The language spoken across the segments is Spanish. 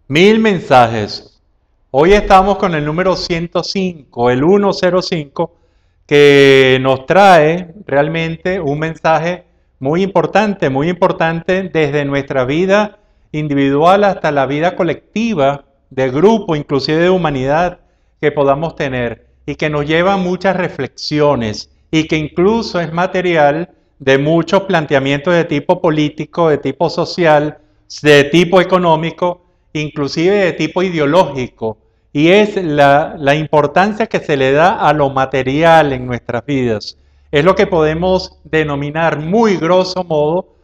Mil mensajes. Hoy estamos con el número 105, el 105, que nos trae realmente un mensaje muy importante desde nuestra vida individual hasta la vida colectiva, de grupo, inclusive de humanidad, que podamos tener y que nos lleva a muchas reflexiones y que incluso es material de muchos planteamientos de tipo político, de tipo social, de tipo económico, inclusive de tipo ideológico, y es la importancia que se le da a lo material en nuestras vidas. Es lo que podemos denominar muy grosso modo,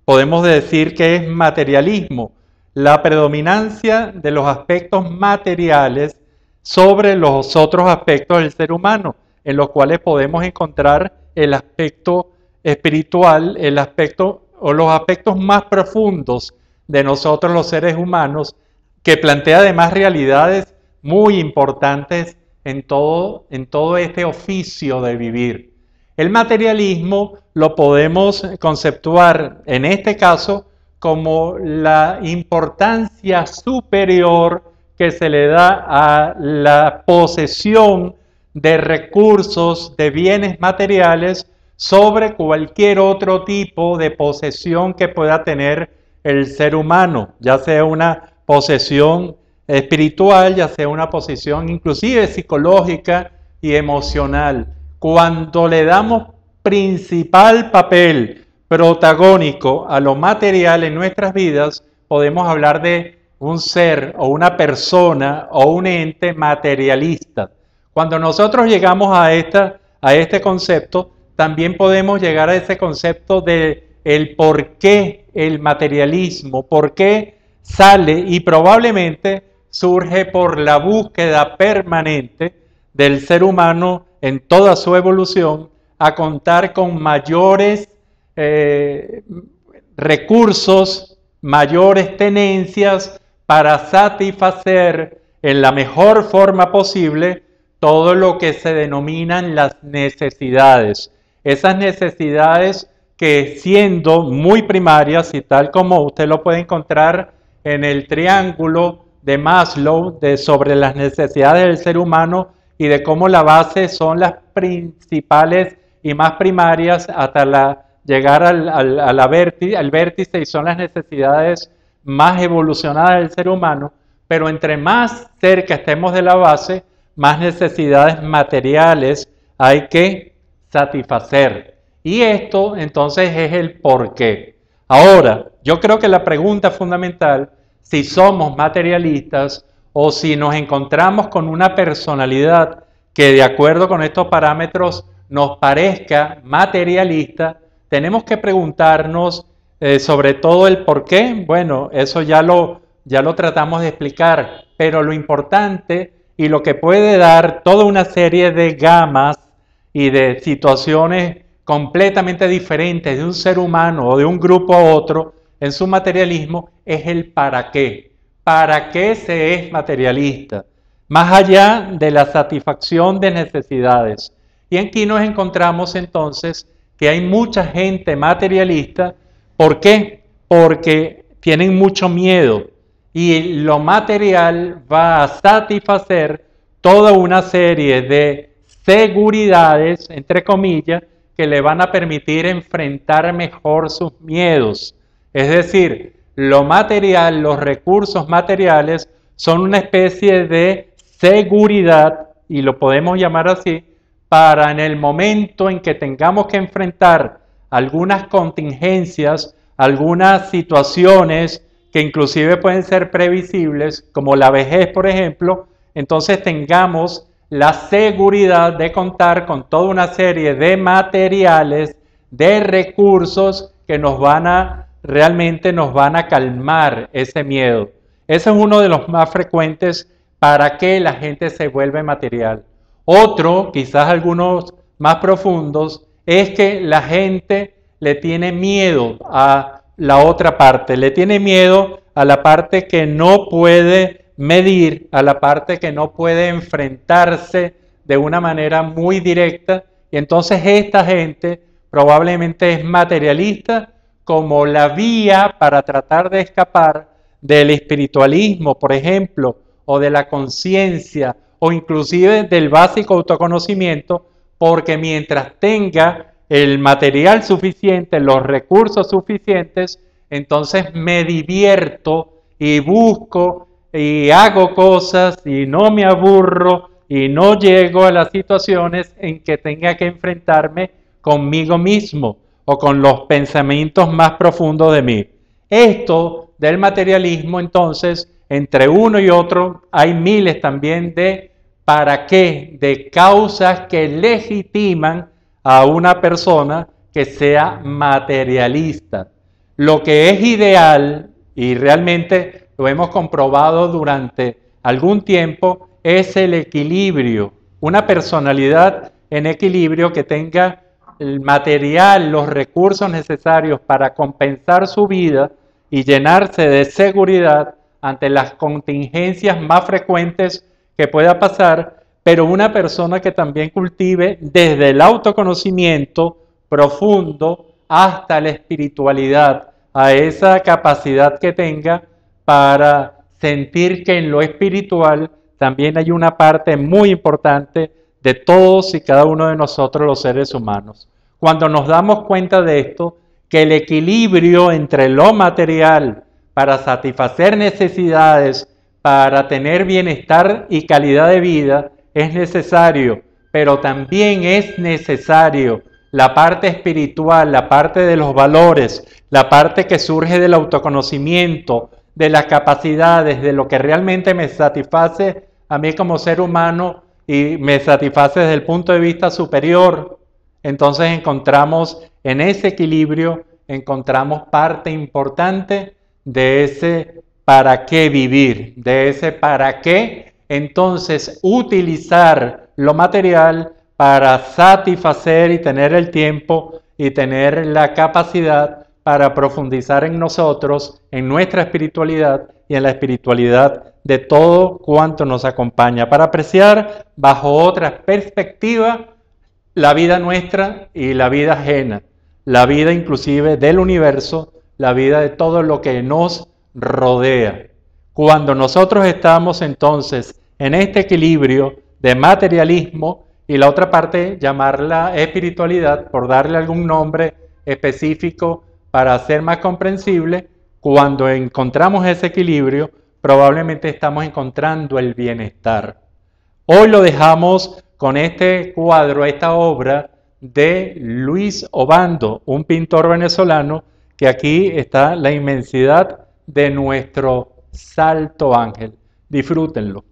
podemos decir que es materialismo, la predominancia de los aspectos materiales sobre los otros aspectos del ser humano, en los cuales podemos encontrar el aspecto espiritual, el aspecto o los aspectos más profundos de nosotros los seres humanos, que plantea además realidades muy importantes en todo este oficio de vivir. El materialismo lo podemos conceptuar en este caso como la importancia superior que se le da a la posesión de recursos, de bienes materiales, sobre cualquier otro tipo de posesión que pueda tener el ser humano, ya sea una posesión espiritual, ya sea una posesión inclusive psicológica y emocional. Cuando le damos principal papel protagónico a lo material en nuestras vidas, podemos hablar de un ser o una persona o un ente materialista. Cuando nosotros llegamos a este concepto, también podemos llegar a ese concepto de el por qué el materialismo, por qué sale y probablemente surge por la búsqueda permanente del ser humano en toda su evolución a contar con mayores recursos, mayores tenencias para satisfacer en la mejor forma posible todo lo que se denominan las necesidades. Esas necesidades que siendo muy primarias y tal como usted lo puede encontrar en el triángulo de Maslow sobre las necesidades del ser humano y de cómo la base son las principales y más primarias hasta llegar al vértice y son las necesidades más evolucionadas del ser humano, pero entre más cerca estemos de la base, más necesidades materiales hay que satisfacer. Y esto entonces es el porqué. Ahora, yo creo que la pregunta fundamental, si somos materialistas o si nos encontramos con una personalidad que de acuerdo con estos parámetros nos parezca materialista, tenemos que preguntarnos sobre todo el por qué. Bueno, eso ya lo tratamos de explicar, pero lo importante y lo que puede dar toda una serie de gamas y de situaciones completamente diferentes de un ser humano o de un grupo a otro en su materialismo es el para qué. ¿Para qué se es materialista? Más allá de la satisfacción de necesidades. Y aquí nos encontramos entonces que hay mucha gente materialista. ¿Por qué? Porque tienen mucho miedo y lo material va a satisfacer toda una serie de seguridades, entre comillas, que le van a permitir enfrentar mejor sus miedos. Es decir, lo material, los recursos materiales son una especie de seguridad, y lo podemos llamar así, para en el momento en que tengamos que enfrentar algunas contingencias, algunas situaciones que inclusive pueden ser previsibles, como la vejez, por ejemplo, entonces tengamos la seguridad de contar con toda una serie de materiales, de recursos que realmente nos van a calmar ese miedo. Ese es uno de los más frecuentes para que la gente se vuelve material. Otro, quizás algunos más profundos, es que la gente le tiene miedo a la otra parte, le tiene miedo a la parte que no puede medir, a la parte que no puede enfrentarse de una manera muy directa, y entonces esta gente probablemente es materialista como la vía para tratar de escapar del espiritualismo, por ejemplo, o de la conciencia, o inclusive del básico autoconocimiento, porque mientras tenga el material suficiente, los recursos suficientes, entonces me divierto y busco y hago cosas y no me aburro y no llego a las situaciones en que tenga que enfrentarme conmigo mismo o con los pensamientos más profundos de mí. Esto del materialismo, entonces, entre uno y otro, hay miles también de para qué, de causas que legitiman a una persona que sea materialista. Lo que es ideal, y realmente lo hemos comprobado durante algún tiempo, es el equilibrio. Una personalidad en equilibrio que tenga el material, los recursos necesarios para compensar su vida y llenarse de seguridad ante las contingencias más frecuentes que pueda pasar, pero una persona que también cultive desde el autoconocimiento profundo hasta la espiritualidad, a esa capacidad que tenga para sentir que en lo espiritual también hay una parte muy importante de todos y cada uno de nosotros los seres humanos. Cuando nos damos cuenta de esto, que el equilibrio entre lo material para satisfacer necesidades, para tener bienestar y calidad de vida es necesario, pero también es necesario la parte espiritual, la parte de los valores, la parte que surge del autoconocimiento, de las capacidades, de lo que realmente me satisface a mí como ser humano y me satisface desde el punto de vista superior. Entonces encontramos en ese equilibrio, encontramos parte importante de ese para qué vivir, de ese para qué entonces utilizar lo material para satisfacer y tener el tiempo y tener la capacidad para profundizar en nosotros, en nuestra espiritualidad y en la espiritualidad de todo cuanto nos acompaña, para apreciar bajo otra perspectiva la vida nuestra y la vida ajena, la vida inclusive del universo, la vida de todo lo que nos rodea. Cuando nosotros estamos entonces en este equilibrio de materialismo y la otra parte llamarla espiritualidad, por darle algún nombre específico para ser más comprensible, cuando encontramos ese equilibrio, probablemente estamos encontrando el bienestar. Hoy lo dejamos con este cuadro, esta obra de Luis Obando, un pintor venezolano, que aquí está la inmensidad de nuestro Salto Ángel. Disfrútenlo.